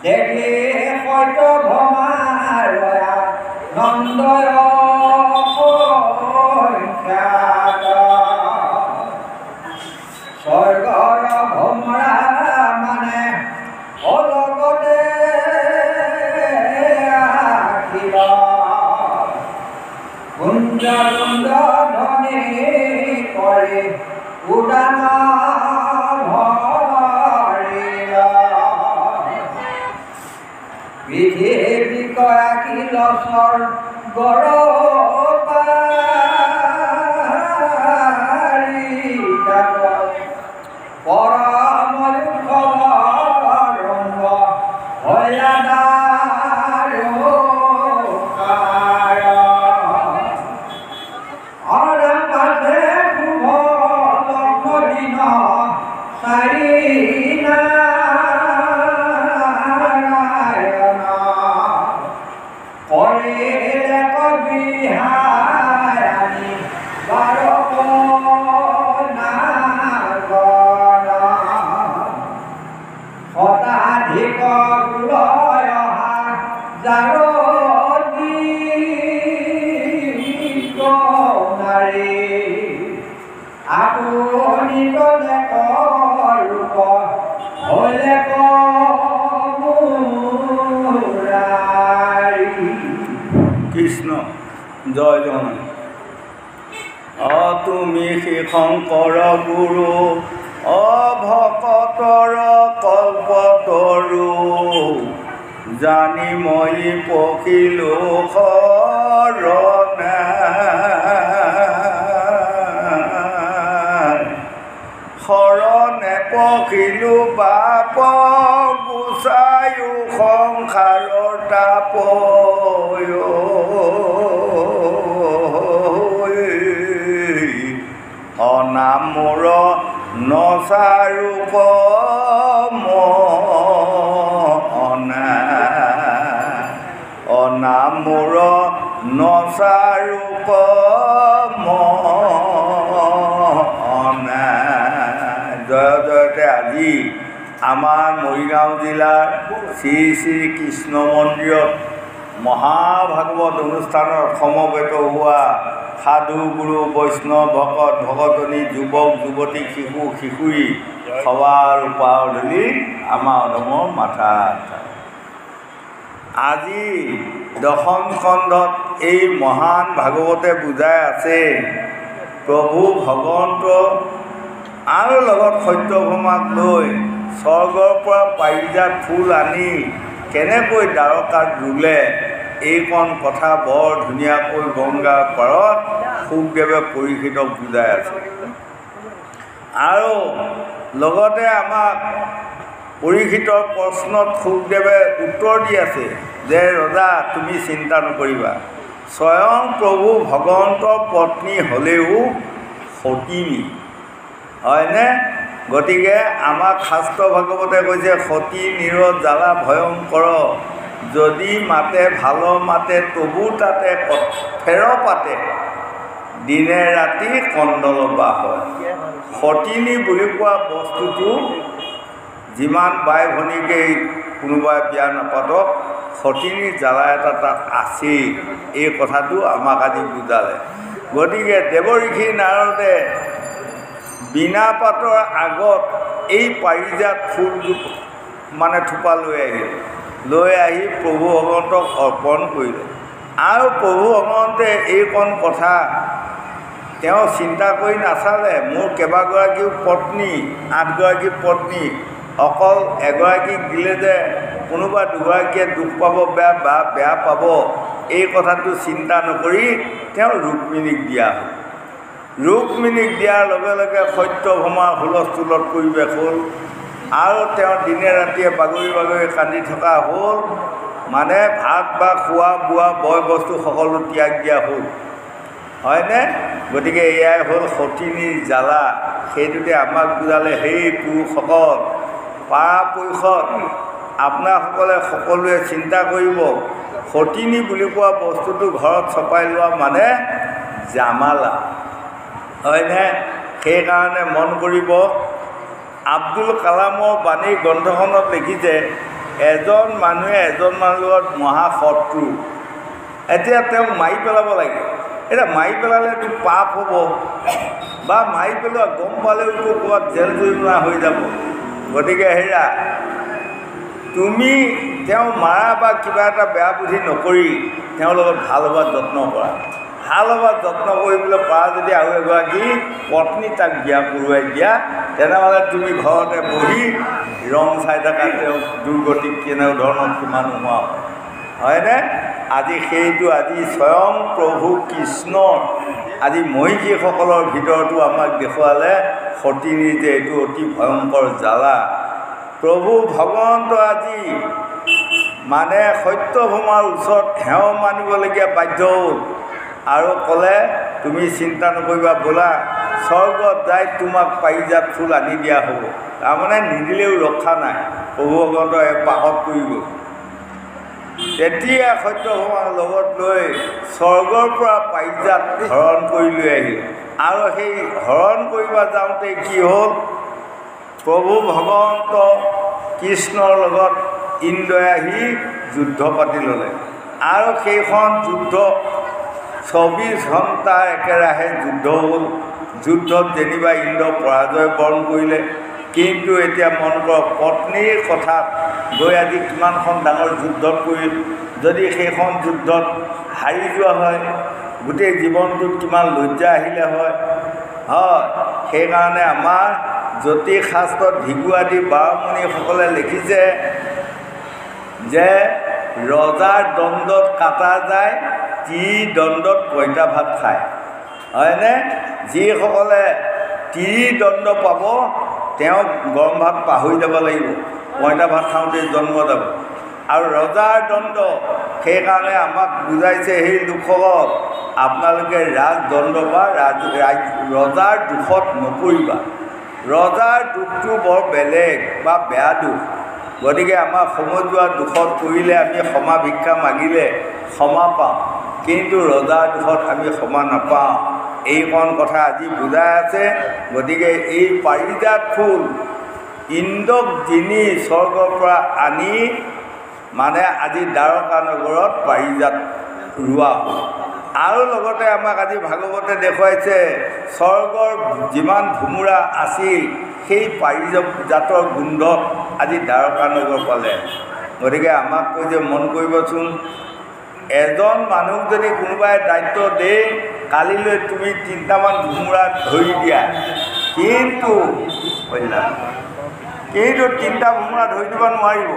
দেখি হয়ত ভমাৰয়া নন্দয় স্বৰ্গৰ ভমৰা মানে অলগতে আহিব কুঞ্জ কুঞ্জ ধ্বনি কৰি উদান পৃথিৱী গৰাকী লচৰ গৰপাৰি পৰমূখ ৰংগ হয়াদাৰ পাছে শুভ লগ্ন চাৰি শতাধিক কুলয় নাৰী আপুনি গলে ৰূপ হলে কৃষ্ণ জয় জগন্নাথ। তুমি শ্ৰী শংকৰ গুৰু অভকতৰ কল্পতৰু জানি মই পখিলো শৰণে শৰণে পখিলো বাপ গুচায়ো সংসাৰৰ তাপ অনামৰ নচাৰূপ অনামৰ নচাৰূপ জয় জয়তে আজি আমাৰ মৰিগাঁও জিলাৰ শ্ৰী শ্ৰী কৃষ্ণ মন্দিৰত মহাভাগৱত অনুষ্ঠানত সমবেত হোৱা সাধু গুৰু বৈষ্ণৱ ভকত ভকতনী যুৱক যুৱতী শিশু শিশুৰী সবাৰ উপাধলি আমাৰ অধমৰ মাথা আজি দশম খণ্ডত এই মহান ভাগৱতে বুজাই আছে প্ৰভু ভগৱন্ত আৰু লগত সত্যভামাক লৈ স্বৰ্গৰ পৰা পাৰিজাত ফুল আনি কেনেকৈ দ্বাৰকাত ৰুলে এইকণ কথা বৰ ধুনীয়াকৈ গংগাৰ পাৰত শুকদেৱে পৰীক্ষিতক বুজাই আছে আৰু লগতে আমাক পৰীক্ষিতৰ প্ৰশ্নত শুকদেৱে উত্তৰ দি আছে যে ৰজা তুমি চিন্তা নকৰিবা স্বয়ং প্ৰভু ভগৱন্তৰ পত্নী হ'লেও সতিনী হয়নে গতিকে আমাক শাস্ত্ৰ ভাগৱতে কৈছে সতী নিৰ জ্বালা ভয়ংকৰ যদি মাতে ভাল মাতে তবু তাতে ফেৰ পাতে দিনে ৰাতি কণ্ডল বাস হয় সতিনী বুলি কোৱা বস্তুটো যিমান বাই ভনীকেই কোনোবাই বিয়া নাপাতক সতিনীৰ জ্বালা এটা তাত আছেই এই কথাটো আমাক আজি বুজালে গতিকে দেৱ ঋষি নাৰদে বিনা পাতৰ আগত এই পাৰিজাত ফুলজোপ মানে থোপা লৈ আহি প্ৰভু ভগৱন্তক অৰ্পণ কৰিলে আৰু প্ৰভু ভগৱন্তে এইকণ কথা তেওঁ চিন্তা কৰি নাচালে মোৰ কেইবাগৰাকীও পত্নী 8গৰাকী পত্নী অকল এগৰাকীক দিলে যে কোনোবা দুগৰাকীয়ে দুখ পাব বেয়া পাব এই কথাটো চিন্তা নকৰি তেওঁ ৰুক্মিণীক দিয়া হ'ল ৰুক্মিণীক দিয়াৰ লগে লগে সত্যভামাৰ হুলস্থুলত পৰিৱেশ হ'ল আৰু তেওঁ দিনে ৰাতিয়ে বাগৰি বাগৰি কান্দি থকা হ'ল মানে ভাত বা খোৱা বোৱা বয় বস্তু সকলো ত্যাগ দিয়া হ'ল, হয়নে? গতিকে এয়াই হ'ল সতিনীৰ জ্বালা। সেইটোতে আমাক বুজালে, সেই পুৰুষসকল পৰাপক্ষত আপোনাসকলে সকলোৱে চিন্তা কৰিব, সতিনী বুলি কোৱা বস্তুটো ঘৰত চপাই লোৱা মানে জামালা, হয়নে? সেইকাৰণে মন কৰিব, আব্দুল কালামৰ বাণীৰ গ্ৰন্থখনত লিখিছে, এজন মানুহে এজন মানুহৰ মহাশত্ৰু, এতিয়া তেওঁক মাৰি পেলাব লাগে। এতিয়া মাৰি পেলালেতো পাপ হ'ব, বা মাৰি পেলোৱা গম পালেওতো ক'ৰবাত জেল জৰিমনা হৈ যাব। গতিকে হেৰা, তুমি তেওঁ মাৰা বা কিবা এটা বেয়া বুদ্ধি নকৰি তেওঁৰ লগত ভাল হোৱাৰ যত্ন কৰা। ভাল হোৱাৰ যত্ন কৰিবলৈ পাৰা যদি আৰু এগৰাকী পত্নী তাক বিয়া কৰোৱাই দিয়া, তেনেহ'লে তুমি ঘৰতে বহি ৰং চাই থকা তেওঁক দুৰ্গতি কেনেধৰণৰ কিমান নোহোৱা হয়নে? আজি সেইটো আজি স্বয়ং প্ৰভু কৃষ্ণৰ আজি মহিষীসকলৰ ভিতৰতো আমাক দেখুৱালে সতিনীৰ যে এইটো অতি ভয়ংকৰ জ্বালা। প্ৰভু ভগৱন্ত আজি মানে সত্যভামাৰ ওচৰত সেৱ মানিবলগীয়া বাধ্য হ'ল আৰু ক'লে, তুমি চিন্তা নকৰিবা, বোলা স্বৰ্গত যাই তোমাক পাৰিজাত ফুল আনি দিয়া হ'ব। তাৰমানে নিদিলেও ৰক্ষা নাই, প্ৰভু ভগৱন্ত পাহত পৰি গ'ল। তেতিয়া সত্যভামাৰ লগত লৈ স্বৰ্গৰ পৰা পাৰিজাত হৰণ কৰি লৈ আহিল। আৰু সেই হৰণ কৰিব যাওঁতে কি হ'ল, প্ৰভু ভগৱন্ত কৃষ্ণৰ লগত ইন্দ্ৰই আহি যুদ্ধ পাতি ল'লে। আৰু সেইখন যুদ্ধ 24 ঘণ্টা একেৰাহে যুদ্ধ হ'ল। যুদ্ধত যেনিবা ইন্দ্ৰ পৰাজয় বৰণ কৰিলে, কিন্তু এতিয়া মন কৰক, পত্নীৰ কথাত গৈ আজি কিমানখন ডাঙৰ যুদ্ধত পৰিল। যদি সেইখন যুদ্ধত হাৰি যোৱা হয়, গোটেই জীৱনটোত কিমান লজ্জা আহিলে হয়। সেইকাৰণে আমাৰ জ্যোতিষ শাস্ত্ৰত ভিগুৱাদী বাৰমণিসকলে লিখিছে যে ৰজাৰ দণ্ডত কাটা যায়, দণ্ডত পঁইতা ভাত খায়, হয়নে? যিসকলে দণ্ড পাব তেওঁক গৰম ভাত পাহৰি যাব লাগিব, পঁইতা ভাত খাওঁতে জন্ম যাব। আৰু ৰজাৰ দণ্ড, সেইকাৰণে আমাক বুজাইছে, সেই লোকসকল আপোনালোকে ৰাজদণ্ড বা ৰজাৰ দুখত নপৰিবা। ৰজাৰ দুখটো বৰ বেলেগ বা বেয়া দুখ। গতিকে আমাৰ সমজুৱা দুখত পৰিলে আমি ক্ষমা ভিক্ষা মাগিলে ক্ষমা পাওঁ, কিন্তু ৰজাৰ দুখত আমি ক্ষমা নাপাওঁ। এইকণ কথা আজি বুজাই আছে। গতিকে এই পাৰিজাত ফুল ইন্দ্ৰক যিনি স্বৰ্গৰ পৰা আনি মানে আজি দ্বাৰকা নগৰত পাৰিজাত ৰোৱা হ'ল। আৰু লগতে আমাক আজি ভাগৱতে দেখুৱাইছে, স্বৰ্গৰ যিমান ভোমোৰা আছিল সেই পাৰিজাতৰ গোন্ধত আজি দ্বাৰকা নগৰ পালে। গতিকে আমাক কৈ যে মন কৰিবচোন, এজন মানুহক যদি কোনোবাই দায়িত্ব দিয়ে, কালিলৈ তুমি 3টামান ভোমোৰা ধৰি দিয়া, কিন্তু 3টা ভোমোৰা ধৰি দিব নোৱাৰিব।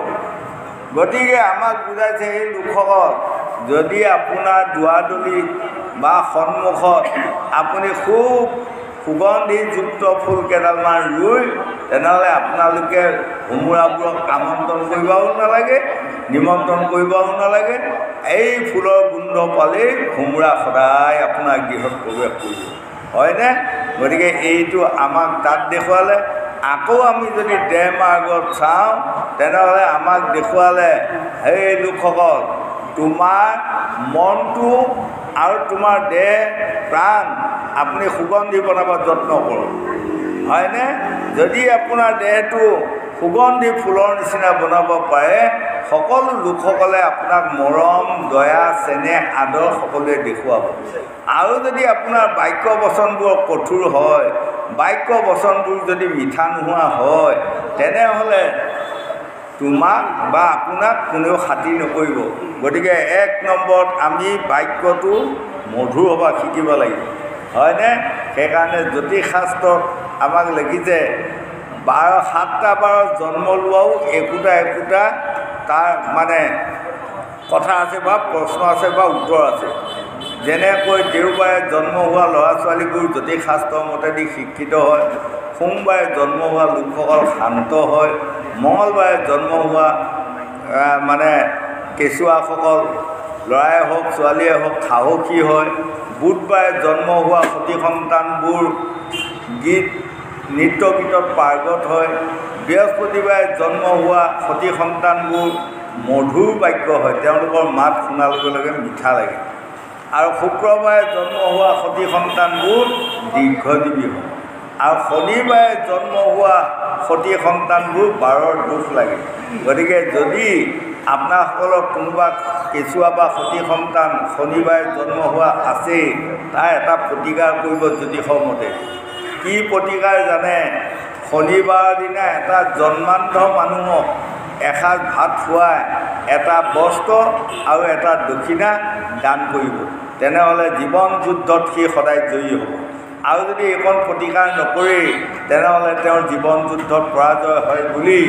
গতিকে আমাক বুজাইছে এই লোকসকল, যদি আপোনাৰ দুৱাৰদলিত বা সন্মুখত আপুনি খুব সুগন্ধিযুক্ত ফুল কেইডালমান ৰুই, তেনেহ'লে আপোনালোকে ভোমোৰাবোৰক আমন্ত্ৰণ কৰিবও নালাগে, নিমন্ত্ৰণ কৰিবও নালাগে। এই ফুলৰ গোন্ধ পালেই ভোমোৰা সদায় আপোনাৰ গৃহত প্ৰৱেশ কৰিব, হয়নে? গতিকে এইটো আমাক তাত দেখুৱালে। আকৌ আমি যদি দেহ মাৰ্গত চাওঁ, তেনেহ'লে আমাক দেখুৱালে, সেই লোকসকল তোমাৰ মনটো আৰু তোমাৰ দেহ প্ৰাণ আপুনি সুগন্ধি বনাব যত্ন কৰক, হয়নে? যদি আপোনাৰ দেহটো সুগন্ধি ফুলৰ নিচিনা বনাব পাৰে, সকলো লোকসকলে আপোনাক মৰম দয়া চেনেহ আদৰ সকলোৱে দেখুৱাব। আৰু যদি আপোনাৰ বাক্য বচনবোৰ কঠোৰ হয়, বাক্য বচনবোৰ যদি মিঠা নোহোৱা হয়, তেনেহ'লে তোমাক বা আপোনাক কোনেও খাতিৰ নকৰিব। গতিকে 1 নম্বৰত আমি বাক্যটো মধুৰ হ'ব শিকিব লাগিব, হয়নে? সেইকাৰণে জ্যোতিষ শাস্ত্ৰত আমাক লিখিছে, 7টা বাৰত জন্ম লোৱাও একোটা তাৰ মানে কথা আছে বা প্ৰশ্ন আছে বা উত্তৰ আছে। যেনেকৈ দেওবাৰে জন্ম হোৱা ল'ৰা ছোৱালীবোৰ জ্যোতিষ শাস্ত্ৰৰ মতেদি শিক্ষিত হয়, সোমবাৰে জন্ম হোৱা লোকসকল শান্ত হয়, মঙলবাৰে জন্ম হোৱা মানে কেঁচুৱাসকল ল'ৰাই হওক ছোৱালীয়ে হওক সাহসী হয়। বুধবাৰে জন্ম হোৱা সতী সন্তানবোৰ গীত নৃত্য গীতত পাৰ্গত হয়। বৃহস্পতিবাৰে জন্ম হোৱা সতী সন্তানবোৰ মধুৰ বাক্য হয়, তেওঁলোকৰ মাত শুনাৰ লগে লগে মিঠা লাগে। আৰু শুক্ৰবাৰে জন্ম হোৱা সতী সন্তানবোৰ দীৰ্ঘজীৱী হয়। আৰু শনিবাৰে জন্ম হোৱা সতী সন্তানবোৰ বাৰৰ দুখ লাগে। গতিকে যদি আপোনাসকলৰ কোনোবা কেঁচুৱা বা সতী সন্তান শনিবাৰে জন্ম হোৱা আছে, তাৰ এটা প্ৰতিকাৰ কৰিব জ্যোতিষৰ মতে। কি প্ৰতিকাৰ জানে? শনিবাৰৰ দিনা এটা জন্মান্ধ মানুহক এসাঁজ ভাত খুৱাই এটা বস্ত্ৰ আৰু এটা দক্ষিণা দান কৰিব। তেনেহ'লে জীৱন যুদ্ধত সি সদায় জয়ী হ'ব। আৰু যদি এইখন প্ৰতিকাৰ নকৰে তেনেহ'লে তেওঁৰ জীৱন যুদ্ধত পৰাজয় হয় বুলি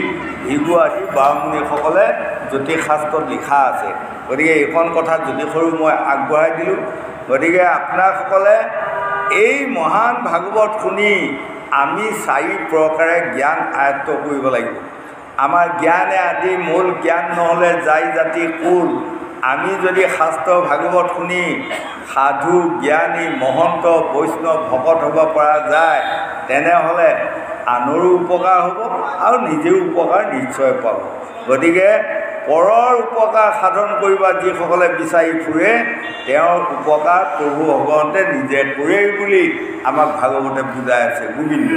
ভিগু আদি বামুণীসকলে জ্যোতিষশাস্ত্ৰত লিখা আছে। গতিকে এইখন কথা জ্যোতিষৰো মই আগবঢ়াই দিলোঁ। গতিকে আপোনাসকলে এই মহান ভাগৱত শুনি আমি 4 প্ৰকাৰে জ্ঞান আয়ত্ত কৰিব লাগিব। আমাৰ জ্ঞানে আদি মূল জ্ঞান নহ'লে যাই জাতি কুল। আমি যদি শাস্ত্ৰ ভাগৱত শুনি সাধু জ্ঞানী মহন্ত বৈষ্ণৱ ভকত হ'ব পৰা যায়, তেনেহ'লে আনৰো উপকাৰ হ'ব আৰু নিজেও উপকাৰ নিশ্চয় পাব। গতিকে পৰৰ উপকাৰ সাধন কৰিব যিসকলে বিচাৰি ফুৰে, তেওঁৰ উপকাৰ প্ৰভু ভগৱন্তে নিজে কৰে বুলি আমাক ভাগৱতে বুজাই আছে। গোবিন্দ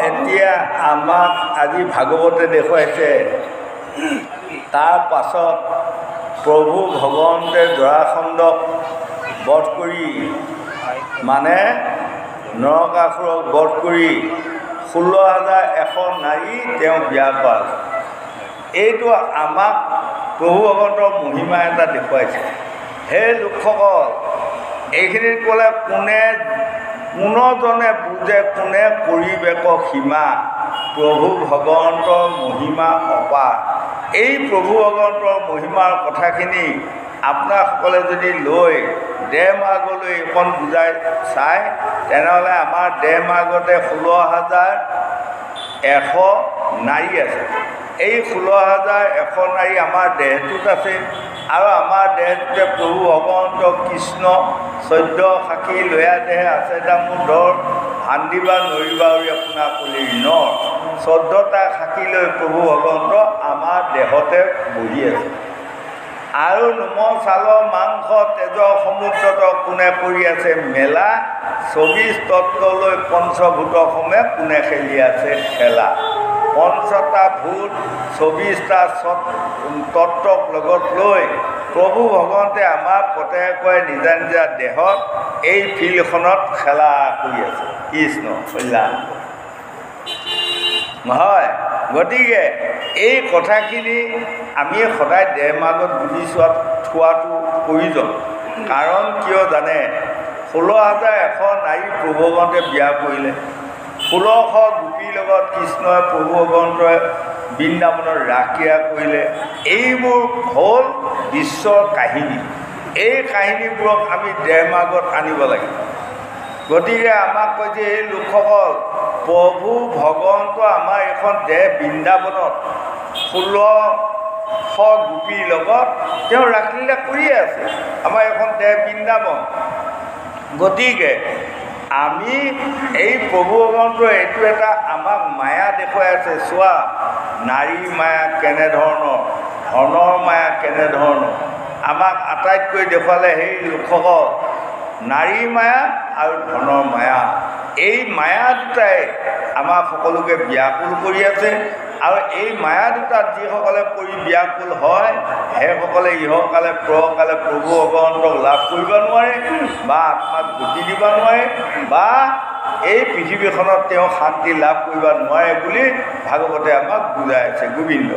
এতিয়া আমাক আজি ভাগৱতে দেখুৱাইছে, তাৰ পাছত প্ৰভু ভগৱন্তে জৰাসন্ধক বধ কৰি মানে নৰকাসুৰক বধ কৰি 16,100 নাৰী তেওঁ বিয়া কৰাল। এইটো আমাক প্ৰভু ভগৱন্তৰ মহিমা এটা দেখুৱাইছে। সেই লোকসকল এইখিনিত ক'লে কোনজনে বুজে কোনে পৰিৱেশ সীমা। প্ৰভু ভগৱন্তৰ মহিমা অপাৰ। এই প্ৰভু ভগৱন্তৰ মহিমাৰ কথাখিনি আপোনাসকলে যদি লৈ দেহ মাৰ্গলৈ এইখন বুজাই চায়, তেনেহ'লে আমাৰ দেহ মাৰ্গতে 16,100 নাৰী আছে। এই 16,100 নাৰী আমাৰ দেহটোত আছে আৰু আমাৰ দেহটোতে প্ৰভু ভগৱন্ত কৃষ্ণ 14 সাক্ষী লয়া দেহে আছে দামোদৰ ভান্দিবা নৰিবাউৰী আপোনাৰ কলিৰ নৰ। 14টা সাক্ষী লৈ প্ৰভু ভগৱন্ত আমাৰ দেহতে বহি আছে। আৰু নোম ছাল মাংস তেজৰ সমুদ্ৰত কোনে কৰি আছে মেলা। 24 তত্ত্বলৈ পঞ্চভূত সমে কোনে খেলি আছে খেলা। 5টা ভূত 24টা তত্ত্বক লগত লৈ প্ৰভু ভগৱন্তে আমাৰ প্ৰত্যেকৰে নিজা নিজা দেহত এই ফিল্ডখনত খেলা কৰি আছে। কৃষ্ণ কল্যাণ হয়। গতিকে এই কথাখিনি আমি সদায় দেহ মাৰ্গত বুজি থোৱাটো প্ৰয়োজন। কাৰণ কিয় জানে? 16,100 নাৰী প্ৰভু ভগৱন্তে বিয়া কৰিলে। 1600 গোপীৰ লগত কৃষ্ণই প্ৰভু ভগৱন্তই বৃন্দাবনত ৰাসক্ৰীড়া কৰিলে। এইবোৰ হ'ল বিশ্বৰ কাহিনী। এই কাহিনীবোৰক আমি দেহ মাৰ্গত আনিব লাগিব। গতিকে আমাক কৈছে এই লোকসকল প্ৰভু ভগৱন্ত আমাৰ এখন দেহ বৃন্দাবনত গোপীৰ লগত তেওঁ ৰাসলীলা কৰিয়ে আছে। আমাৰ এখন দেহ বৃন্দাবন। গতিকে আমি এই প্ৰভু ভগৱন্তৰ এইটো এটা আমাক মায়া দেখুৱাই আছে। চোৱা, নাৰীৰ মায়া কেনেধৰণৰ, ধনৰ মায়া কেনেধৰণৰ, আমাক আটাইতকৈ দেখুৱালে সেই লোকসকল নাৰীৰ মায়া আৰু ধনৰ মায়া। এই মায়া দুটাই আমাক সকলোকে ব্যাকুল কৰি আছে। আৰু এই মায়া দুটাত যিসকলে পৰি ব্যাকুল হয়, সেইসকলে ইহকালে পৰকালে প্ৰভু ভগৱন্তক লাভ কৰিব নোৱাৰে বা আত্মাক গতি দিব নোৱাৰে বা এই পৃথিৱীখনত তেওঁ শান্তি লাভ কৰিব নোৱাৰে বুলি ভাগৱতে আমাক বুজাই আছে। গোবিন্দ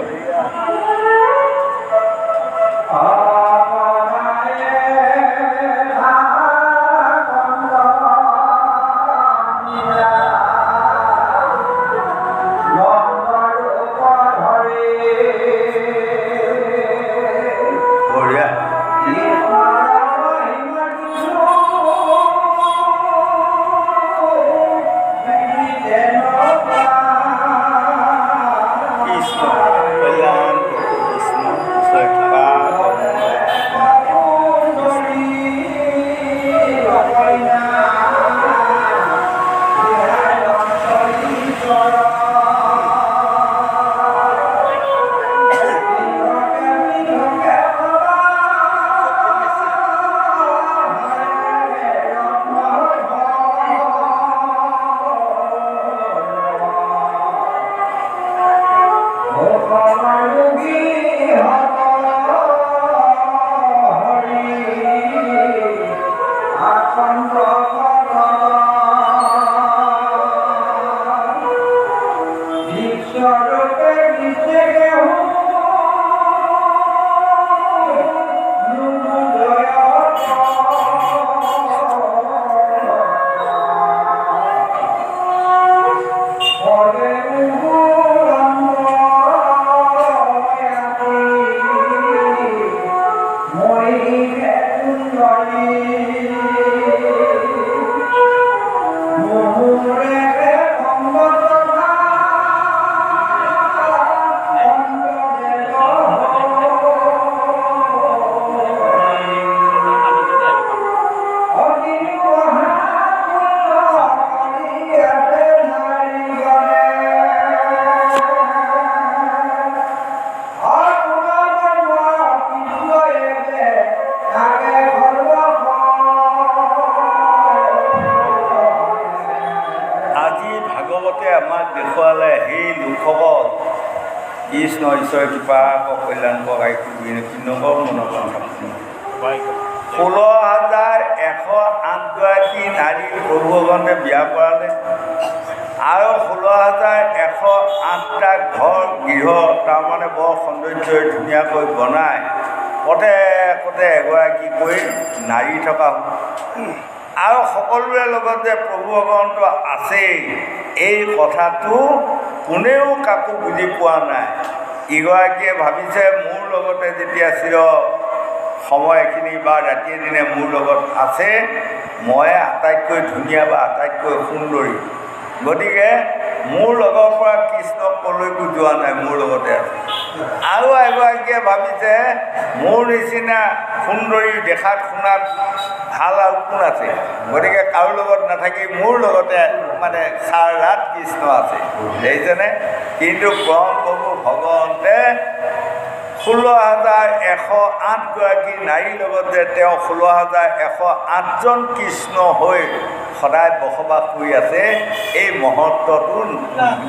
ঈশ্বৰ কৃপা কল্যাণ কৰাই 16,108গৰাকী নাৰী প্ৰভু ভগৱন্তে বিয়া কৰালে আৰু 16,108টা ঘৰ গৃহ তাৰমানে বৰ সৌন্দৰ্যৰে ধুনীয়াকৈ বনাই পথে পথে এগৰাকীকৈ নাৰী থকা আৰু সকলোৰে লগত যে প্ৰভু ভগৱন্ত আছেই এই কথাটো কোনেও কাকো বুজি পোৱা নাই। ইগৰাকীয়ে ভাবিছে মোৰ লগতে যেতিয়া চিৰ সময়খিনি বা ৰাতিয়ে দিনে মোৰ লগত আছে, মই আটাইতকৈ ধুনীয়া বা আটাইতকৈ সুন্দৰী, গতিকে মোৰ লগৰ পৰা কৃষ্ণ কলৈকো যোৱা নাই, মোৰ লগতে আছে। আৰু এগৰাকীয়ে ভাবিছে মোৰ নিচিনা সুন্দৰী দেখাত শুনাত ভাল আৰু কোন আছে, গতিকে কাৰো লগত নাথাকি মোৰ লগতে মানে চাৰ ৰাত কৃষ্ণ আছে, দেখিছেনে। কিন্তু পৰম প্ৰভু ভগৱন্তে 16,108গৰাকী নাৰীৰ লগত যে তেওঁ 16,108জন কৃষ্ণ হৈ সদায় বসবাস কৰি আছে, এই মহত্বটো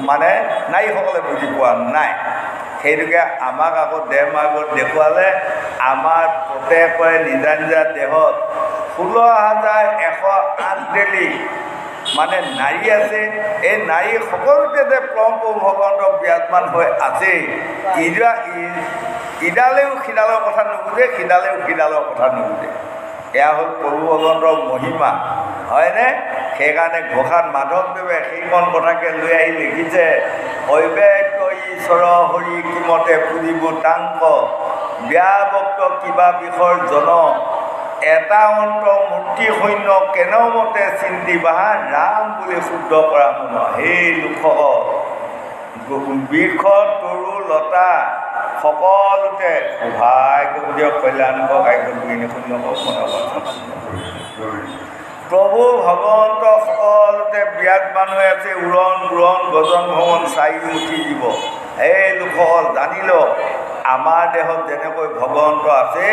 মানে নাৰীসকলে বুজি পোৱা নাই। সেইটোকে আমাক আকৌ দেহ মাৰ্গত দেখুৱালে। আমাৰ প্ৰত্যেকৰে নিজা নিজা দেহত 16,108 ডেলি মানে নাৰী আছে। এই নাৰী সকলোতে যে পৰম প্ৰভু ভগৱন্ত বিৰাজমান হৈ আছে, ইডালেও সিডালৰ কথা নুবুজে, সিডালেও সিডালৰ কথা নুবুজে। এয়া হ'ল প্ৰভু ভগৱন্তৰ মহিমা, হয়নে। সেইকাৰণে ঘোষাত মাধৱদেৱে সেইখন কথাকে লৈ আহি লিখিছে, ঐবেক্য ঈশ্বৰ হৰি কিমতে পুজিব তাংক ব্যাবক্ত কিবা বিষৰ জন এটা অন্ত মূৰ্তি সৈন্য কেনেমতে চিন্তি বাহা ৰাম বুলি শুদ্ধ কৰা মন। সেই লোকসকল বৃক্ষ তৰু লতা সকলোতে সহায় কৰি দিয়ক, কল্যাণ কৰক, শূন্য প্ৰভু ভগৱন্ত সকলোতে বিৰাজমান হৈ আছে। উৰণ উৰণ গজন ভৱন চাৰিমুঠি জীৱ। এই লোকসকল জানি লওক, আমাৰ দেহত যেনেকৈ ভগৱন্ত আছে,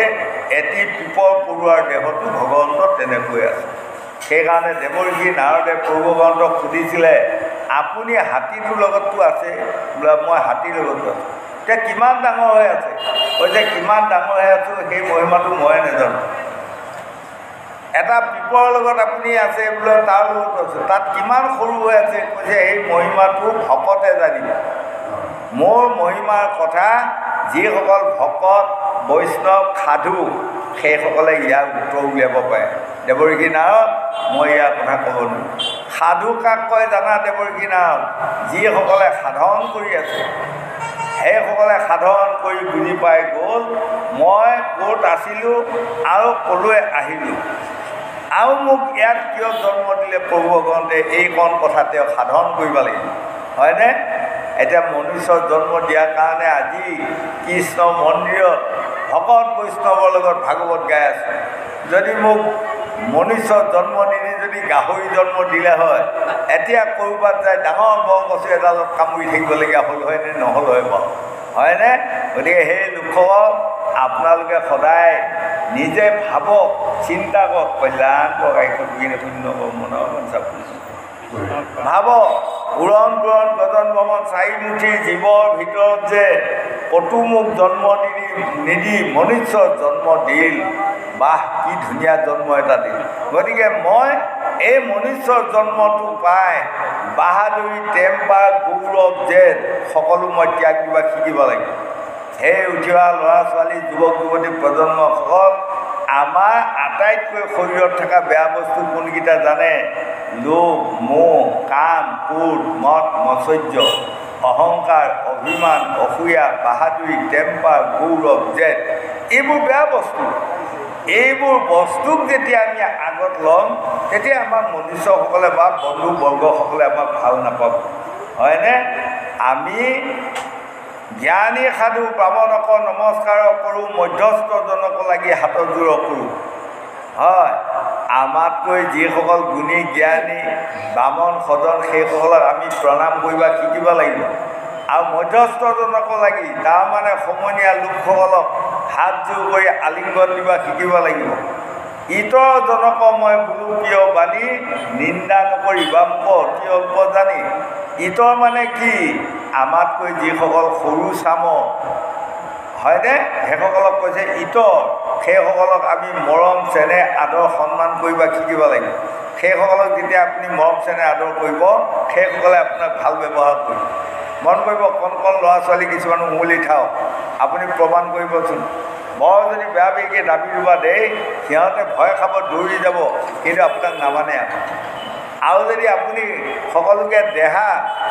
এটি পিপৰ পৰুৱাৰ দেহতো ভগৱন্ত তেনেকৈ আছে। সেইকাৰণে দেৱৰ্ষি নাৰদে প্ৰভু ভগৱন্তক সুধিছিলে, আপুনি হাতীটোৰ লগততো আছে, বোলে মই হাতীৰ লগতো আছোঁ। এতিয়া কিমান ডাঙৰ হৈ আছে? কৈছে কিমান ডাঙৰ হৈ আছোঁ সেই মহিমাটো মই নাজানো। এটা পিপৰৰ লগত আপুনি আছে বোলে, তাৰ লগত আছে, তাত কিমান সৰু হৈ আছে? কৈছে সেই মহিমাটো ভকতে জানিব। মোৰ মহিমাৰ কথা যিসকল ভকত বৈষ্ণৱ সাধু সেইসকলে ইয়াৰ উত্তৰ উলিয়াব পাৰে। দেৱৰ্ষি নাৰদ, মই ইয়াৰ কথা ক'ব নোৱাৰোঁ। সাধু কাক কয় জানা? দেৱৰ্ষি নাৰদ, যিসকলে সাধন কৰি আছে, সেইসকলে সাধন কৰি বুজি পাই গ'ল মই ক'ত আছিলোঁ আৰু ক'লৈ আহিলোঁ, আৰু মোক ইয়াত কিয় জন্ম দিলে প্ৰভু ভগৱন্তে, এইকণ কথা তেওঁ সাধন কৰিব লাগিব, হয়নে? এতিয়া মনুষ্যৰ জন্ম দিয়াৰ কাৰণে আজি কৃষ্ণ মন্দিৰত ভকত বৈষ্ণৱৰ লগত ভাগৱত গাই আছে। যদি মোক মনুষ্যৰ জন্ম নিদি যদি গাহৰি জন্ম দিলে হয়, এতিয়া ক'ৰবাত যায় ডাঙৰ বৰগছ এডালত কামুৰি থাকিবলগীয়া হ'ল হয়নে? নহ'ল হয় বাৰু, হয়নে? গতিকে সেই লোকসকল আপোনালোকে সদায় নিজে ভাবক, চিন্তা কৰক, কল্যাণ কৰক, শূন্য মনৰ মনসা ভাবক। উৰণ পুৰণ গজন ভৱন চাৰিমুঠি জীৱৰ ভিতৰত যে কতো মোক জন্ম নিদি মনুষ্যৰ জন্ম দিল, বাহ কি ধুনীয়া জন্ম এটা দিল। গতিকে মই এই মনুষ্যৰ জন্মটো পাই বাহাদুৰি, টেম্পাৰ, গৌৰৱ, জেদ সকলো মই ত্যাগ কিবা শিকিব লাগিব। সেই উঠি অহা ল'ৰা ছোৱালী, যুৱক যুৱতী প্ৰজন্মসকল, আমাৰ আটাইতকৈ শৰীৰত থকা বেয়া বস্তু কোনকেইটা জানে? লোভ, মোহ, কাম, ক্ৰোধ, মদ, মৎসৰ্য, অহংকাৰ, অভিমান, অসূয়া, বাহাদুৰি, টেম্পাৰ, গৌৰৱ, জেদ, এইবোৰ বেয়া বস্তু। এইবোৰ বস্তুক যেতিয়া আমি আগত ল'ম, তেতিয়া আমাৰ মনুষ্যসকলে বা বন্ধু বৰ্গসকলে আমাক ভাল নাপাব, হয়নে? আমি জ্ঞানী সাধু ব্ৰাহ্মণক নমস্কাৰ কৰোঁ, মধ্যস্থজনক লাগি হাতৰ জোৰ কৰোঁ। হয়, আমাতকৈ যিসকল গুণী জ্ঞানী ব্ৰাহ্মণ সজন সেইসকলক আমি প্ৰণাম কৰিব শিকিব লাগিব। আৰু মধ্যস্থজনক লাগি তাৰমানে সমনীয়া লোকসকলক হাত জোৰ কৰি আলিংগন দিব শিকিব লাগিব। ইতৰজনক মই বোলো কিয় বাণী, নিন্দা নকৰিবা মোক অতি অল্প জানি। ইতৰ মানে কি? আমাতকৈ যিসকল সৰু চাম, হয়নে? সেইসকলক কৈছে ইতৰ। সেইসকলক আমি মৰম চেনেহ আদৰ সন্মান কৰিব শিকিব লাগিব। সেইসকলক যেতিয়া আপুনি মৰম চেনেহ আদৰ কৰিব, সেইসকলে আপোনাক ভাল ব্যৱহাৰ কৰিব। মন কৰিব, কণ কণ ল'ৰা ছোৱালী কিছুমান উমলি থাকক, আপুনি প্ৰমাণ কৰিবচোন। বৰ যদি বেয়া বেয়িকৈ দাবী ৰুবা দেই, সিহঁতে ভয় খাব, দৌৰি যাব, কিন্তু আপোনাক নামানে। আৰু যদি আপুনি সকলোকে দেহা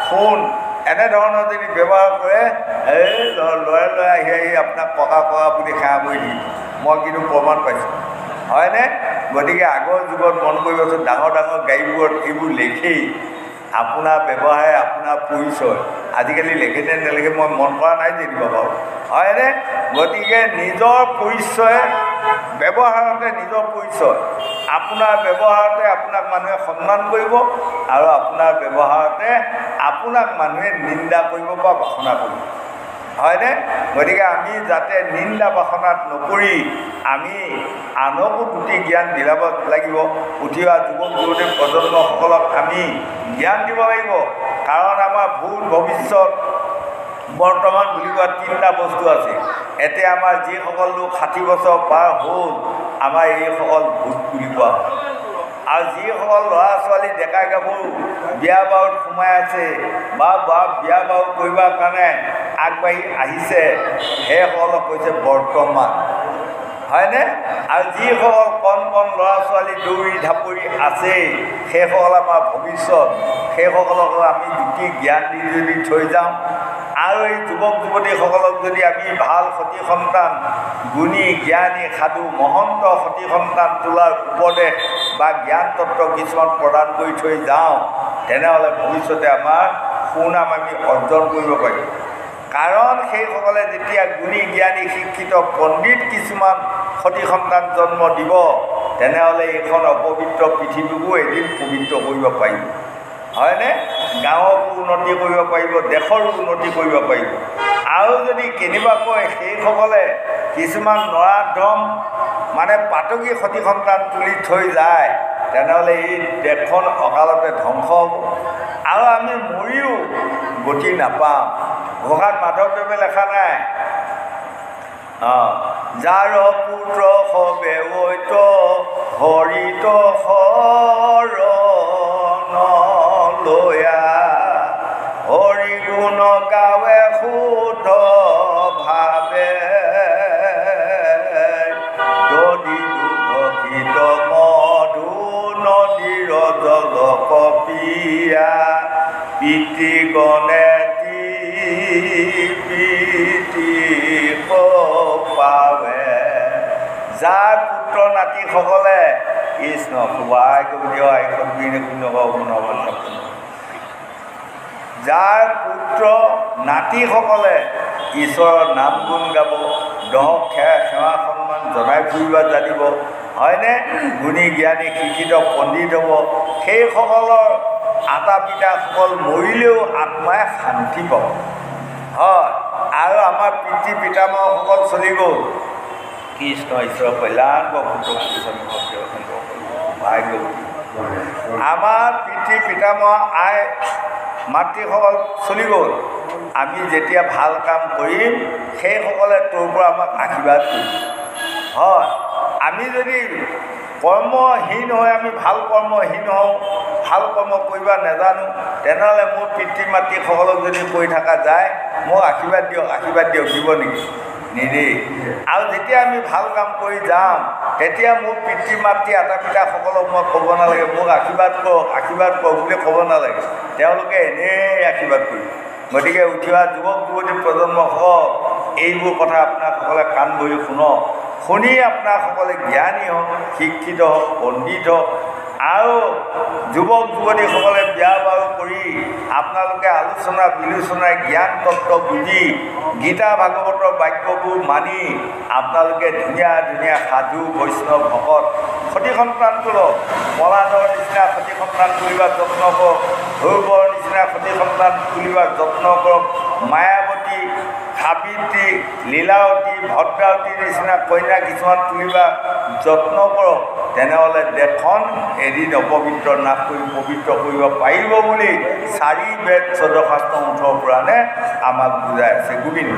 সোণ এনেধৰণৰ যদি ব্যৱহাৰ কৰে, এই লৰাই লৰাই আহি আপোনাক ককা ককা বুলি সেৱা কৰি দিম, মই কিন্তু প্ৰমাণ পাইছোঁ, হয়নে? গতিকে আগৰ যুগত মন কৰিবচোন, ডাঙৰ ডাঙৰ গাড়ীবোৰত এইবোৰ লেখেই, আপোনাৰ ব্যৱহাৰে আপোনাৰ পৰিচয়। আজিকালি লেখেনে নেলেখে মই মন কৰা নাই যেনিবা বাৰু, হয়নে? গতিকে নিজৰ পৰিচয় ব্যৱহাৰতে নিজৰ পৰিচয়। আপোনাৰ ব্যৱহাৰতে আপোনাক মানুহে সন্মান কৰিব, আৰু আপোনাৰ ব্যৱহাৰতে আপোনাক মানুহে নিন্দা কৰিব বা বাসনা কৰিব, হয়নে? গতিকে আমি যাতে নিন্দা বাসনাত নকৰি আমি আনকো দুটি জ্ঞান দিলাব লাগিব। উঠি অহা যুৱক যুৱতী প্ৰজন্মসকলক আমি জ্ঞান দিব লাগিব। কাৰণ আমাৰ ভূত ভৱিষ্যত বৰ্তমান বুলি কোৱা তিনিটা বস্তু আছে। এতিয়া আমাৰ যিসকল লোক 60 বছৰ পাৰ হ'ল, আমাৰ এইসকল ভূত বুলি কোৱা হয়। আৰু যিসকল ল'ৰা ছোৱালী ডেকা গাভৰু বিয়া বাৰুত সোমাই আছে বা বিয়া বাৰু কৰিবৰ কাৰণে আগবাঢ়ি আহিছে, সেইসকলক কৈছে বৰ্তমান, হয়নে? আৰু যিসকল কণ কণ ল'ৰা ছোৱালী দৌৰি ঢাপৰি আছে, সেইসকল আমাৰ ভৱিষ্যত। সেইসকলক আমি দুটি জ্ঞান দি যদি থৈ যাওঁ, আৰু এই যুৱক যুৱতীসকলক যদি আমি ভাল সতী সন্তান, গুণী জ্ঞানী সাধু মহন্ত সতী সন্তান তোলাৰ উপদেশ বা জ্ঞান তত্ত্ব কিছুমান প্ৰদান কৰি থৈ যাওঁ, তেনেহ'লে ভৱিষ্যতে আমাৰ সুনাম আমি অৰ্জন কৰিব পাৰিম। কাৰণ সেইসকলে যেতিয়া গুণী জ্ঞানী শিক্ষিত পণ্ডিত কিছুমান সতি সন্তান জন্ম দিব, তেনেহ'লে এইখন অপবিত্ৰ পৃথিৱীকো এদিন পবিত্ৰ কৰিব পাৰিব, হয়নে? গাঁৱকো উন্নতি কৰিব পাৰিব, দেশৰো উন্নতি কৰিব পাৰিব। আৰু যদি কেনেবাকৈ সেইসকলে কিছুমান নৰাধম মানে পাতকী সতি সন্তান তুলি থৈ যায়, তেনেহ'লে এই দেশখন অকালতে ধ্বংস হ'ব আৰু আমি মৰিও গতি নাপাম। ঘোষাত মাধৱদেৱে লেখা নাই, যাৰ পুত্ৰ হবে ঐত হৰিত শৰণ লয়া, হৰি গুণ গাৱে শুদ্ধ ভাৱে, যদি দুৰ্ভক্ষিত মধু নদীৰ জল কপিয়া, পিতৃগণে পাৱে। যাৰ পুত্ৰ নাতিসকলে কৃষ্ণ খুৱাই যাৰ পুত্ৰ নাতিসকলে ঈশ্বৰৰ নাম গুণ গাব, দহক সেৱা সন্মান জনাই ফুৰিব জানিব, হয়নে? গুণী জ্ঞানী শিক্ষিত পণ্ডিত হ'ব, সেইসকলৰ আটা পিতাসকল মৰিলেও আত্মাই শান্তি পাব, হয়। আৰু আমাৰ পিতৃ পিতামহসকল চলি গ'ল, কৃষ্ণ ঈশ্বৰ কল্যাণ আমাৰ পিতৃ পিতামহ আই মাতৃসকল চলি গ'ল। আমি যেতিয়া ভাল কাম কৰিম, সেইসকলে তোৰ পৰা আমাক আশীৰ্বাদ কৰিম, হয়। আমি যদি কৰ্মহীন হৈ আমি ভাল কৰ্মহীন হওঁ, ভাল কৰ্ম কৰিব নাজানো, তেনেহ'লে মোৰ পিতৃ মাতৃসকলক যদি কৈ থকা যায়, মোক আশীৰ্বাদ দিয়ক দিব নেকি? নিদেই। আৰু যেতিয়া আমি ভাল কাম কৰি যাম, তেতিয়া মোৰ পিতৃ মাতৃ আটা পিতাসকলক মই ক'ব নালাগে মোক আশীৰ্বাদ কৰক বুলি ক'ব নালাগে, তেওঁলোকে এনেই আশীৰ্বাদ কৰিব। গতিকে উঠি অহা যুৱক যুৱতী প্ৰজন্ম হওক, এইবোৰ কথা আপোনাসকলে কাণ ধৰি শুনক, শুনি আপোনাসকলে জ্ঞানী হওক, শিক্ষিত হওক, পণ্ডিত হওক। আৰু যুৱক যুৱতীসকলে বিয়া বাৰু কৰি আপোনালোকে আলোচনা বিলোচনাই জ্ঞান তত্ত্ব বুজি গীতা ভাগৱতৰ বাক্যবোৰ মানি আপোনালোকে ধুনীয়া ধুনীয়া সাধু বৈষ্ণৱ ভকত সতি সন্তান তোলক। প্ৰহ্লাদৰ নিচিনা সতি সন্তান তুলিবাৰ যত্ন কৰক, ধ্ৰুৱৰ নিচিনা সতি সন্তান তুলিবাৰ যত্ন কৰক, মায়াৱতী, সাবিত্ৰী, লীলাৱতী, ভদ্ৰাৱতীৰ নিচিনা কন্যা কিছুমান তুলিবা যত্ন কৰক। তেনেহ'লে দেশখন এদিন অপবিত্ৰ নাশ কৰি পবিত্ৰ কৰিব পাৰিব বুলি 4 বেদ 14 শাস্ত্ৰ 18 পুৰাণে আমাক বুজাই আছে। গোবিন্দ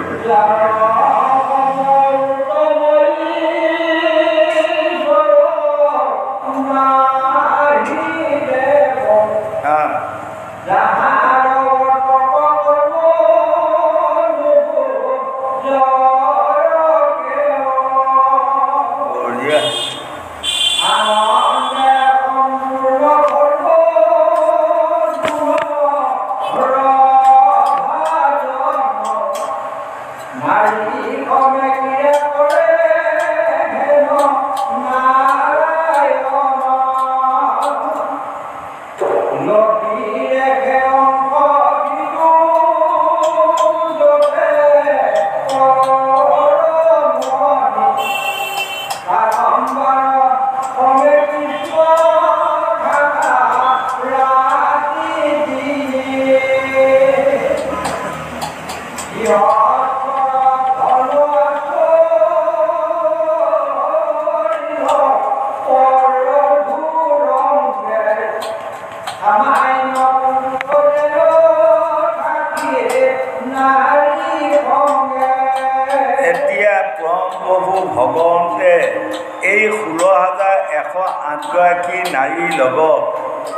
নাৰীৰ লগত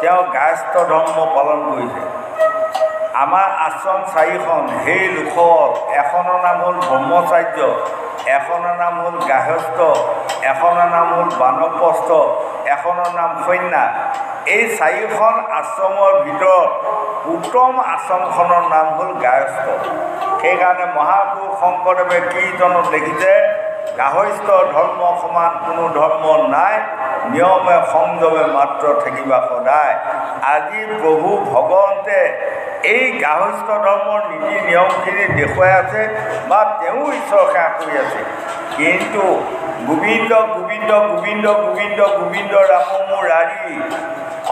তেওঁ গায়স্থ ধৰ্ম পালন কৰিছে। আমাৰ আশ্ৰম 4খন, সেই লোকৰ এখনৰ নাম হ'ল ব্ৰহ্মচাৰ্য, এখনৰ নাম হ'ল গায়স্থ, এখনৰ নাম হ'ল বানপ্ৰস্থ, এখনৰ নাম সন্ন্যাস। এই 4খন আশ্ৰমৰ ভিতৰত উত্তম আশ্ৰমখনৰ নাম হ'ল গায়স্থ। সেইকাৰণে মহাপুৰুষ শংকৰদেৱে কীৰ্তনত লিখিছে, গাহস্থ ধৰ্ম সমান কোনো ধৰ্ম নাই, নিয়মে সংযমে মাত্ৰ থাকিবা সদায়। আজি প্ৰভু ভগৱন্তে এই গাহস্থ ধৰ্মৰ নীতি নিয়মখিনি দেখুৱাই আছে বা তেওঁ ঈশ্বৰ সেৱা কৰি আছে। কিন্তু গোবিন্দ গোবিন্দ গোবিন্দ গোবিন্দ গোবিন্দ ৰাম মুৰাৰী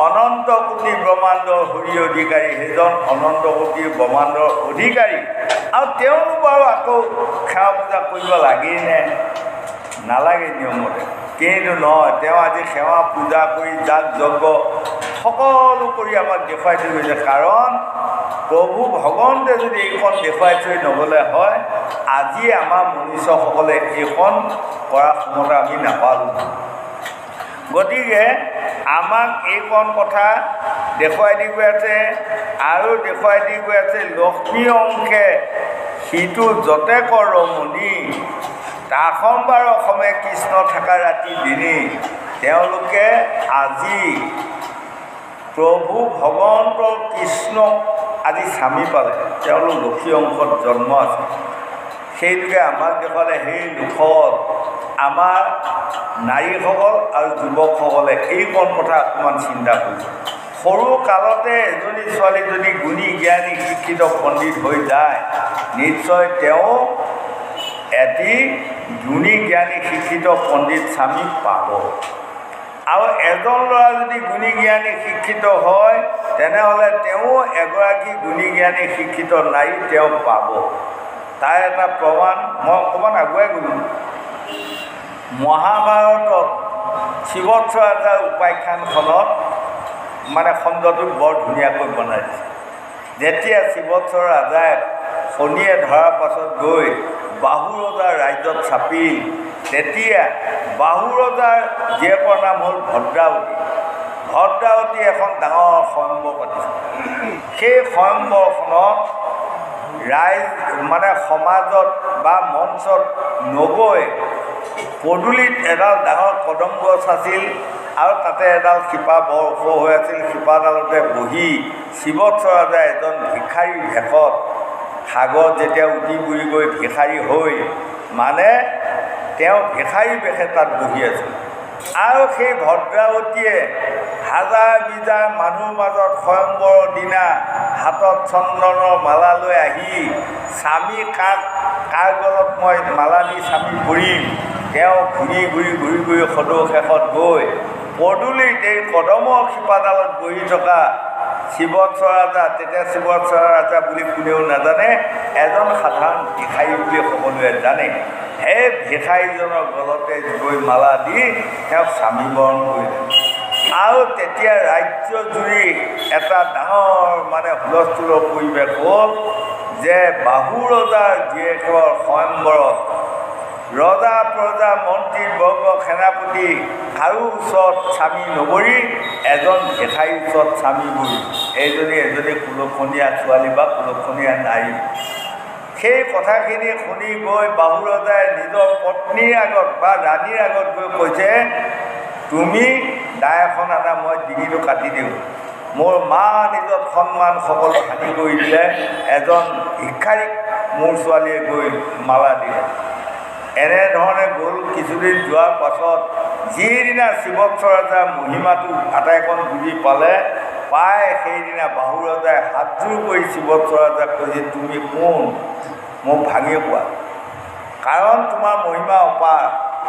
অনন্ত কোটি ব্ৰহ্মাণ্ডৰ হৰি অধিকাৰী, সেইজন অনন্ত কোটি ব্ৰহ্মাণ্ডৰ অধিকাৰী। আৰু তেওঁনো বাৰু আকৌ সেৱা পূজা কৰিব লাগেই নে? নালাগে নিয়মতে। কিন্তু নহয়, তেওঁ আজি সেৱা পূজা কৰি যাগ যজ্ঞ সকলো কৰি আমাক দেখুৱাই থৈ গৈছে। কাৰণ প্ৰভু ভগৱন্তে যদি এইখন দেখুৱাই থৈ নগ'লে হয়, আজি আমাৰ মনুষ্যসকলে এইখন কৰাৰ ক্ষমতা আমি নাপালোঁ। গতিকে আমাক এইখন কথা দেখুৱাই দি গৈ আছে আৰু দেখুৱাই দি গৈ আছে, লক্ষ্মী অংশে সিটো যতে কৰ ৰমণী, তাসম্বাৰ অসমে কৃষ্ণ থকা ৰাতি দিনে। তেওঁলোকে আজি প্ৰভু ভগৱন্ত কৃষ্ণক আজি স্বামী পালে, তেওঁলোক লক্ষী অংশত জন্ম আছে। সেইটোকে আমাক দেখুৱালে। সেই লোকত আমাৰ নাৰীসকল আৰু যুৱকসকলে এইকণ কথা অকণমান চিন্তা কৰিছে। সৰু কালতে এজনী ছোৱালী যদি গুণী জ্ঞানী শিক্ষিত পণ্ডিত হৈ যায়, নিশ্চয় তেওঁ এটি গুণী জ্ঞানী শিক্ষিত পণ্ডিত স্বামী পাব। আৰু এজন ল'ৰা যদি গুণী জ্ঞানী শিক্ষিত হয়, তেনেহ'লে তেওঁ এগৰাকী গুণী জ্ঞানী শিক্ষিত নাৰী তেওঁ পাব। তাৰ এটা প্ৰমাণ মই অকণমান আগুৱাই গ'লোঁ। মহাভাৰতত শিৱচ্ছ ৰাজাৰ উপাখ্যানখনত মানে খণ্ডটো বৰ ধুনীয়াকৈ বনাই দিছে। যেতিয়া শিৱচ্ছ ৰাজাই শনিয়ে ধৰাৰ পাছত গৈ বাহু ৰজাৰ ৰাজ্যত চাপিল, তেতিয়া বাহু ৰজাৰ জীয়েকৰ নাম হ'ল ভদ্ৰাৱতী। ভদ্ৰাৱতী এখন ডাঙৰ স্বয়ম্বৰ পাতিছে। সেই স্বয়ম্বৰখনত ৰাইজ মানে সমাজত বা মঞ্চত নগৈ পদূলিত এডাল ডাঙৰ কদম গছ আছিল আৰু তাতে এডাল শিপা বৰ ওখ হৈ আছিল। শিপাডালতে বহি শিৱচ্ছ ৰজাই এজন ভিক্ষাৰী ভেষত সাগৰত যেতিয়া উটি বুৰি গৈ ভিক্ষাৰী হৈ মানে তেওঁ ভিক্ষাৰী বেশে তাত বহি আছিল। আৰু সেই ভদ্ৰাৱতীয়ে হাজাৰ বিজাৰ মানুহৰ মাজত স্বয়ম্বৰৰ দিনা হাতত চন্দনৰ মালা লৈ আহি স্বামী কাৰ গলত মই মালা দি স্বামী পৰিম, তেওঁ ঘূৰি ঘূৰি ঘূৰি ঘূৰি সদৌ শেষত গৈ পদূলিত এই কদমৰ শিপাডালত বহি থকা শিৱচ্ছ ৰাজা, তেতিয়া শিৱচ্ছ ৰাজা বুলি কোনেও নাজানে, এজন সাধাৰণ ভিক্ষাৰী বুলি সকলোৱে জানে। সেই ভিক্ষাৰীজনৰ গলতে গৈ মালা দি তেওঁক স্বামী বৰণ কৰিলে। আৰু তেতিয়া ৰাজ্যজুৰি এটা ডাঙৰ মানে হুলস্থুলৰ পৰিৱেশ হ'ল যে বাহু ৰজাৰ জীয়েকৰ স্বয়ম্বৰত ৰজা প্ৰজা মন্ত্ৰী বৰ্গ সেনাপতি কাৰো ওচৰত স্বামী নবৰি এজন ভিক্ষাৰীৰ ওচৰত স্বামী বহি, এজনী কুলক্ষণীয়া ছোৱালী বা কুলক্ষণীয়া নাৰী। সেই কথাখিনি শুনি গৈ বাহু ৰজাই নিজৰ পত্নীৰ আগত বা ৰাণীৰ আগত গৈ কৈছে, তুমি দাই এখন আনা, মই ডিঙিটো কাটি দিওঁ। মোৰ মা নিজৰ সন্মান সকলো হানি কৰি দিলে, এজন ভিক্ষাৰীক মোৰ ছোৱালীয়ে গৈ মালা দিলে। এনেধৰণে গ'ল। কিছুদিন যোৱাৰ পাছত যিদিনা শিৱচ্ছ ৰজাৰ মহিমাটো আটাইকণ বুজি পালে, পাই সেইদিনা বাহু ৰজাই হাতযোৰ কৰি শিৱচ্ছ ৰজাক কৈছে, তুমি কোন, মোক ভাঙি কোৱা, কাৰণ তোমাৰ মহিমা অপাৰ।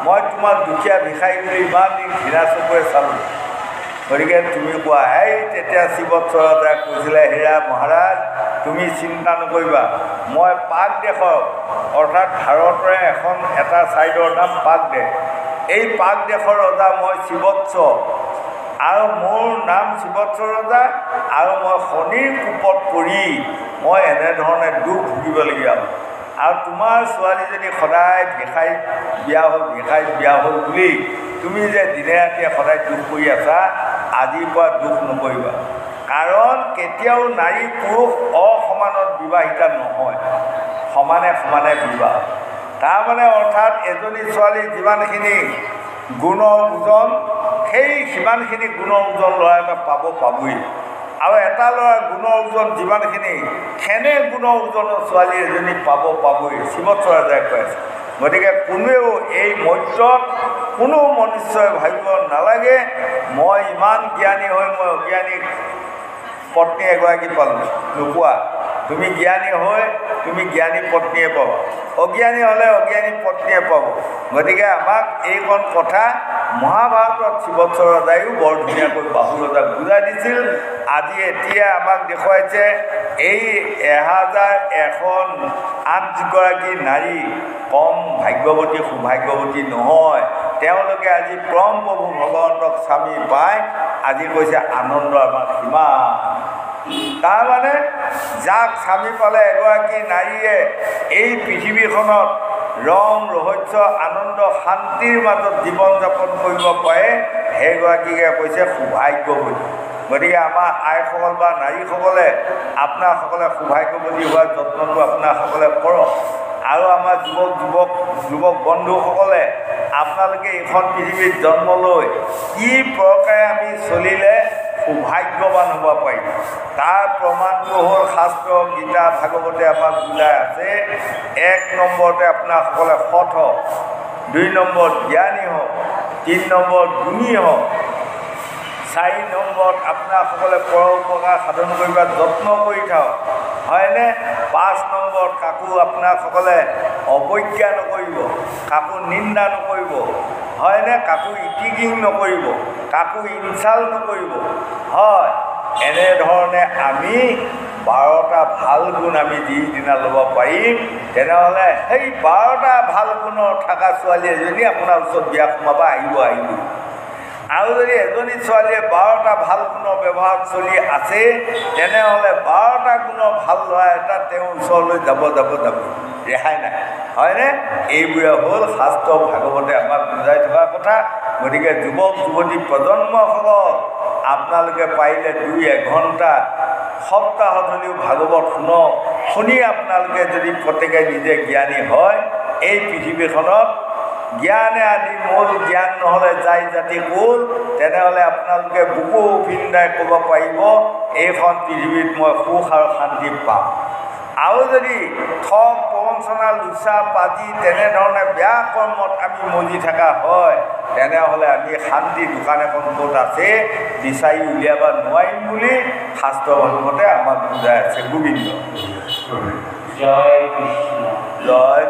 মই তোমাক দুখীয়া ভিক্ষাৰী বুলি ইমান দিন ঘৃণা চকুৰে চালোঁ, গতিকে তুমি কোৱা। তেতিয়া শিৱচ্ছ ৰজাই কৈছিলে, হেৰা মহাৰাজ, তুমি চিন্তা নকৰিবা, মই পাক দেশৰ অৰ্থাৎ ভাৰতৰে এটা ছাইডৰ নাম পাক দেশ, এই পাক দেশৰ ৰজা মই শিৱচ্ছ, আৰু মোৰ নাম শিৱচ্ছ ৰজা, আৰু মই শনিৰ কোপত পৰি মই এনেধৰণে দুখ ভুগিবলগীয়া হ'ল। আৰু তোমাৰ ছোৱালীজনী সদায় ভিক্ষাৰীত বিয়া হ'ল বুলি তুমি যে দিনে ৰাতিয়ে সদায় দুখ কৰি আছা, আজিৰ পৰা দুখ নকৰিবা। কাৰণ কেতিয়াও নাৰী পুৰুষ অসমানত বিবাহিতা নহয়, সমানে সমানে বিবাহ। তাৰমানে অৰ্থাৎ এজনী ছোৱালী যিমানখিনি গুণৰ ওজন, সেই সিমানখিনি গুণৰ ওজন ল'ৰা এটা পাবই। আৰু এটা ল'ৰাৰ গুণৰ ওজন যিমানখিনি, সেনে গুণৰ ওজনৰ ছোৱালী এজনী পাবই, শিৱচ্ছ ৰাজাই কৈ আছে। গতিকে কোনেও এই মৰ্যত কোনো মনুষ্যই ভাবিব নালাগে মই ইমান জ্ঞানী হৈ মই অজ্ঞানীক পত্নী এগৰাকী পালোঁ নোপোৱা। তুমি জ্ঞানী হৈ তুমি জ্ঞানী পত্নীয়ে পাবা, অজ্ঞানী হ'লে অজ্ঞানী পত্নীয়ে পাব। গতিকে আমাক এইকণ কথা মহাভাৰতত শিৱচ্ছৰ ৰজায়ো বৰ ধুনীয়াকৈ বাহু ৰজাক বুজাই দিছিল। আজি এতিয়া আমাক দেখুৱাইছে এই 1108গৰাকী নাৰী কম ভাগ্যৱতী সৌভাগ্যৱতী নহয়। তেওঁলোকে আজি পৰম প্ৰভু ভগৱন্তক স্বামী পাই আজি কৈছে আনন্দ আমাৰ সীমা। তাৰমানে যাক স্বামী পালে এগৰাকী নাৰীয়ে এই পৃথিৱীখনত ৰং ৰহস্য আনন্দ শান্তিৰ মাজত জীৱন যাপন কৰিব পাৰে, সেইগৰাকীকে কৈছে সৌভাগ্যৱতী। গতিকে আমাৰ আইসকল বা নাৰীসকলে আপোনাৰসকলে সৌভাগ্যৱতী হোৱাৰ যত্নটো আপোনাৰসকলে কৰক। আৰু আমাৰ যুৱক বন্ধুসকলে আপোনালোকে এইখন পৃথিৱীত জন্ম লৈ কি প্ৰকাৰে আমি চলিলে সৌভাগ্যৱান হ'ব পাৰিম, তাৰ প্ৰমাণটো হ'ল শাস্ত্ৰ গীতা ভাগৱতে আমাক বুজাই আছে। 1 নম্বৰতে আপোনাৰসকলে সৎ হওক, 2 নম্বৰত জ্ঞানী হওক, 3 নম্বৰত গুণী হওক, 4 নম্বৰত আপোনাৰসকলে পৰ উপকাৰ সাধন কৰিব যত্ন কৰি থাকক, হয়নে? 5 নম্বৰত কাকো আপোনাৰসকলে অৱজ্ঞা নকৰিব, কাকো নিন্দা নকৰিব, হয়নে? কাকো ইটিকিং নকৰিব, কাকো ইনচাল্ট নকৰিব, হয়। এনেধৰণে আমি 12টা ভাল গুণ আমি যিদিনা ল'ব পাৰিম, তেনেহ'লে সেই 12টা ভাল গুণৰ থকা ছোৱালী এজনী আপোনাৰ ওচৰত বিয়া সোমাবা, আহিব। আৰু যদি এজনী ছোৱালীয়ে 12টা ভাল গুণৰ ব্যৱহাৰ চলি আছে, তেনেহ'লে 12টা গুণৰ ভাল ল'ৰা এটা তেওঁৰ ওচৰলৈ যাব ৰেহাই নাই, হয়নে? এইবোৰে হ'ল শাস্ত্ৰ ভাগৱতে আমাক বুজাই থকা কথা। গতিকে যুৱক যুৱতী প্ৰজন্মসকল আপোনালোকে পাৰিলে 2-1 ঘণ্টা সপ্তাহত হ'লেও ভাগৱত শুনক। শুনি আপোনালোকে যদি প্ৰত্যেকে নিজে জ্ঞানী হয়, এই পৃথিৱীখনত জ্ঞানে আদি মূল জ্ঞান নহ'লে যাই জাতি কুল, তেনেহ'লে আপোনালোকে বুকু ভিন্দাই ক'ব পাৰিব এইখন পৃথিৱীত মই সুখ আৰু শান্তি পাম। আৰু যদি ঠগ প্ৰবঞ্চনা লুচা পাজি তেনেধৰণে বেয়া কৰ্মত আমি মজি থকা হয়, তেনেহ'লে আমি শান্তি দোকান এখন ক'ত আছে বিচাৰি উলিয়াব নোৱাৰিম বুলি শাস্ত্ৰ ভাগৱতে আমাক বুজাই আছে। গোবিন্দ জয় কৃষ্ণ জয়।